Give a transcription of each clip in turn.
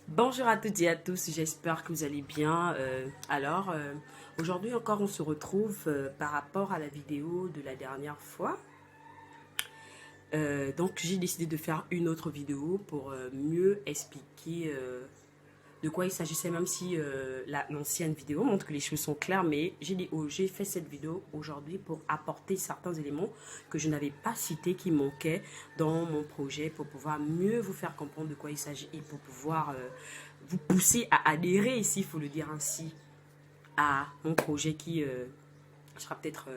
Bonjour à toutes et à tous, j'espère que vous allez bien. Aujourd'hui encore, on se retrouve par rapport à la vidéo de la dernière fois. Donc, j'ai décidé de faire une autre vidéo pour mieux expliquer de quoi il s'agissait, même si l'ancienne vidéo montre que les choses sont claires, mais j'ai dit, j'ai fait cette vidéo aujourd'hui pour apporter certains éléments que je n'avais pas cités, qui manquaient dans mon projet, pour pouvoir mieux vous faire comprendre de quoi il s'agit et pour pouvoir vous pousser à adhérer, s'il faut le dire ainsi, à mon projet qui sera peut-être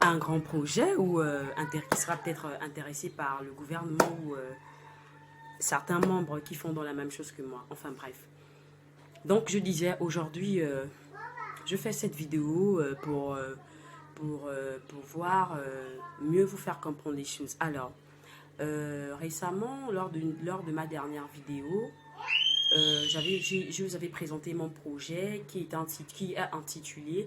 un grand projet ou qui sera peut-être intéressé par le gouvernement ou certains membres qui font dans la même chose que moi. Enfin bref. Donc je disais, aujourd'hui, je fais cette vidéo pour pouvoir mieux vous faire comprendre les choses. Alors, récemment, lors de ma dernière vidéo, je vous avais présenté mon projet qui est intitulé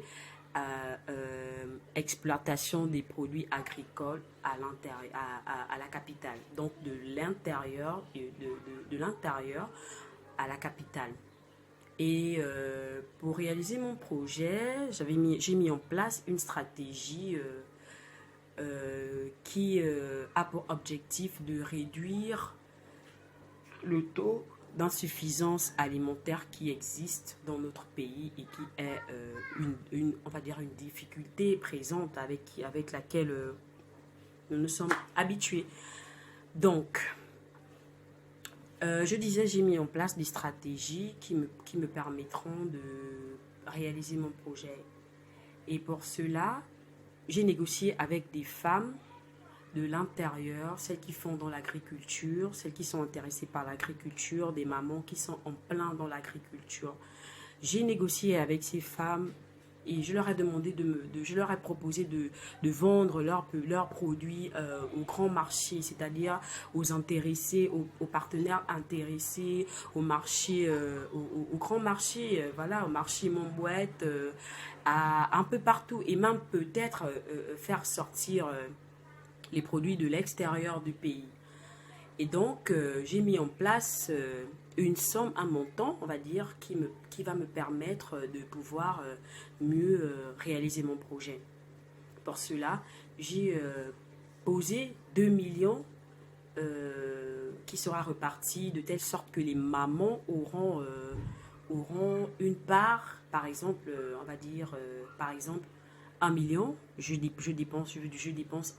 exploitation des produits agricoles à l'intérieur, à la capitale. Donc de l'intérieur, de l'intérieur à la capitale. Et pour réaliser mon projet, j'ai mis en place une stratégie qui a pour objectif de réduire le taux d'insuffisance alimentaire qui existe dans notre pays et qui est on va dire une difficulté présente avec laquelle nous nous sommes habitués. Donc, je disais, j'ai mis en place des stratégies qui me permettront de réaliser mon projet. Et pour cela, j'ai négocié avec des femmes de l'intérieur, celles qui font dans l'agriculture, celles qui sont intéressées par l'agriculture, des mamans qui sont en plein dans l'agriculture. J'ai négocié avec ces femmes et je leur ai demandé je leur ai proposé de vendre leurs produits au grand marché, c'est-à-dire aux intéressés, aux partenaires intéressés, au marché, au grand marché, voilà, au marché Montbouette, un peu partout, et même peut-être faire sortir les produits de l'extérieur du pays. Et donc, j'ai mis en place une somme, un montant, on va dire, qui va me permettre de pouvoir mieux réaliser mon projet. Pour cela, j'ai posé 2 millions qui sera reparti de telle sorte que les mamans auront une part, par exemple, on va dire, par exemple, 1 million, je dépense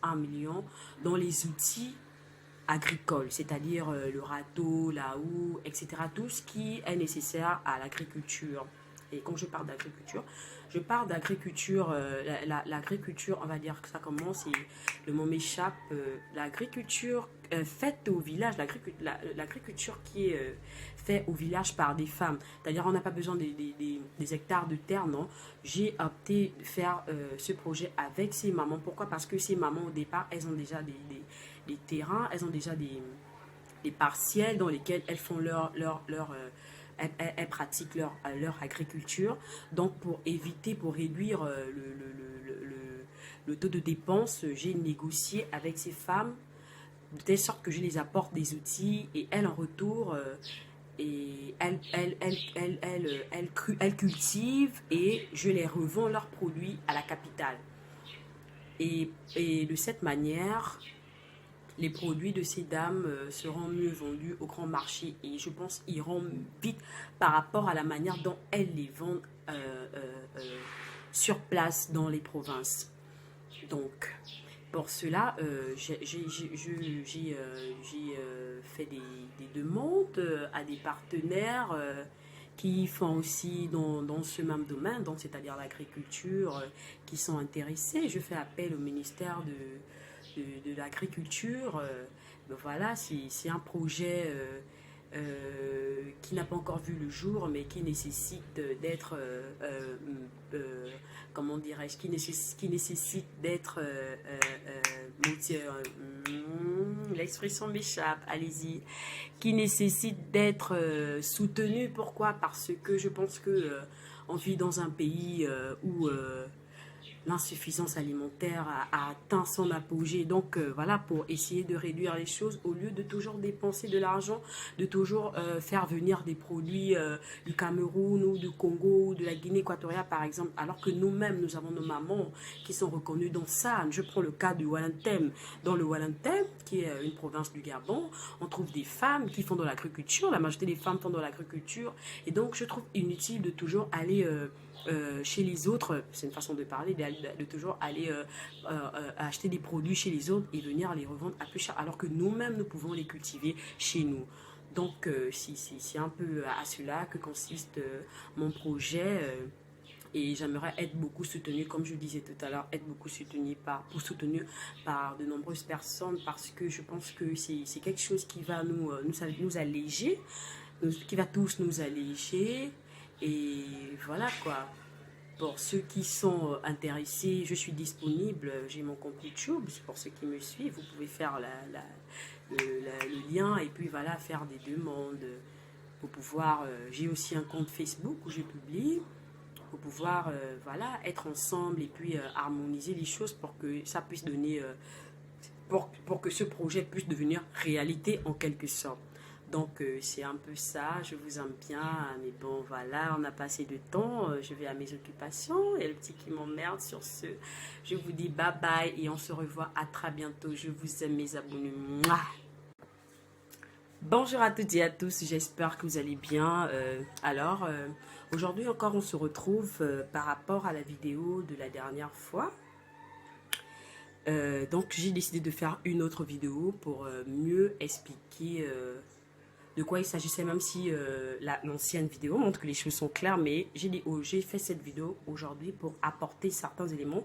1 million dans les outils agricoles, c'est-à-dire le râteau, la houe, etc. Tout ce qui est nécessaire à l'agriculture. Et quand je parle d'agriculture, l'agriculture, on va dire que ça commence, et le mot m'échappe, l'agriculture faite au village, l'agriculture qui est faite au village par des femmes. C'est-à-dire on n'a pas besoin des hectares de terre, non. J'ai opté de faire ce projet avec ces mamans. Pourquoi? Parce que ces mamans, au départ, elles ont déjà des terrains, elles ont déjà des partiels dans lesquels elles font elles pratiquent leur agriculture. Donc, pour réduire le taux de dépenses, j'ai négocié avec ces femmes de telle sorte que je les apporte des outils et elles, en retour, et elles cultivent et je les revends leurs produits à la capitale. Et de cette manière, les produits de ces dames seront mieux vendus au grand marché et je pense iront vite par rapport à la manière dont elles les vendent sur place dans les provinces. Donc, pour cela, j'ai fait des demandes à des partenaires qui font aussi dans ce même domaine, donc c'est-à-dire l'agriculture, qui sont intéressés. Je fais appel au ministère de l'agriculture. Voilà, c'est un projet qui n'a pas encore vu le jour, mais qui nécessite d'être, comment dirais-je, qui nécessite d'être, l'expression m'échappe, allez-y, qui nécessite d'être soutenu. Pourquoi? Parce que je pense que on vit dans un pays où l'insuffisance alimentaire a atteint son apogée. Donc voilà, pour essayer de réduire les choses, au lieu de toujours dépenser de l'argent, de toujours faire venir des produits du Cameroun ou du Congo ou de la Guinée équatoriale par exemple, alors que nous-mêmes, nous avons nos mamans qui sont reconnues dans ça. Je prends le cas du Walantem. Dans le Walantem, qui est une province du Gabon, on trouve des femmes qui font de l'agriculture. La majorité des femmes font de l'agriculture. Et donc, je trouve inutile de toujours aller chez les autres, c'est une façon de parler, de toujours aller acheter des produits chez les autres et venir les revendre à plus cher, alors que nous-mêmes, nous pouvons les cultiver chez nous. Donc, c'est un peu à cela que consiste mon projet. Et j'aimerais être beaucoup soutenue, comme je disais tout à l'heure, être beaucoup soutenue par de nombreuses personnes, parce que je pense que c'est quelque chose qui va nous alléger, qui va tous nous alléger. Et voilà quoi. Pour ceux qui sont intéressés, je suis disponible. J'ai mon compte YouTube. Pour ceux qui me suivent, vous pouvez faire le lien et puis voilà, faire des demandes pour pouvoir. J'ai aussi un compte Facebook où je publie pour pouvoir voilà, être ensemble et puis harmoniser les choses pour que ça puisse donner, pour que ce projet puisse devenir réalité en quelque sorte. Donc c'est un peu ça, je vous aime bien, mais bon voilà, on a passé de temps, je vais à mes occupations, et le petit qui m'emmerde sur ce. Je vous dis bye bye et on se revoit à très bientôt, je vous aime mes abonnés. Mouah. Bonjour à toutes et à tous, j'espère que vous allez bien. Aujourd'hui encore on se retrouve par rapport à la vidéo de la dernière fois. Donc j'ai décidé de faire une autre vidéo pour mieux expliquer de quoi il s'agissait, même si l'ancienne vidéo montre que les choses sont claires, mais j'ai fait cette vidéo aujourd'hui pour apporter certains éléments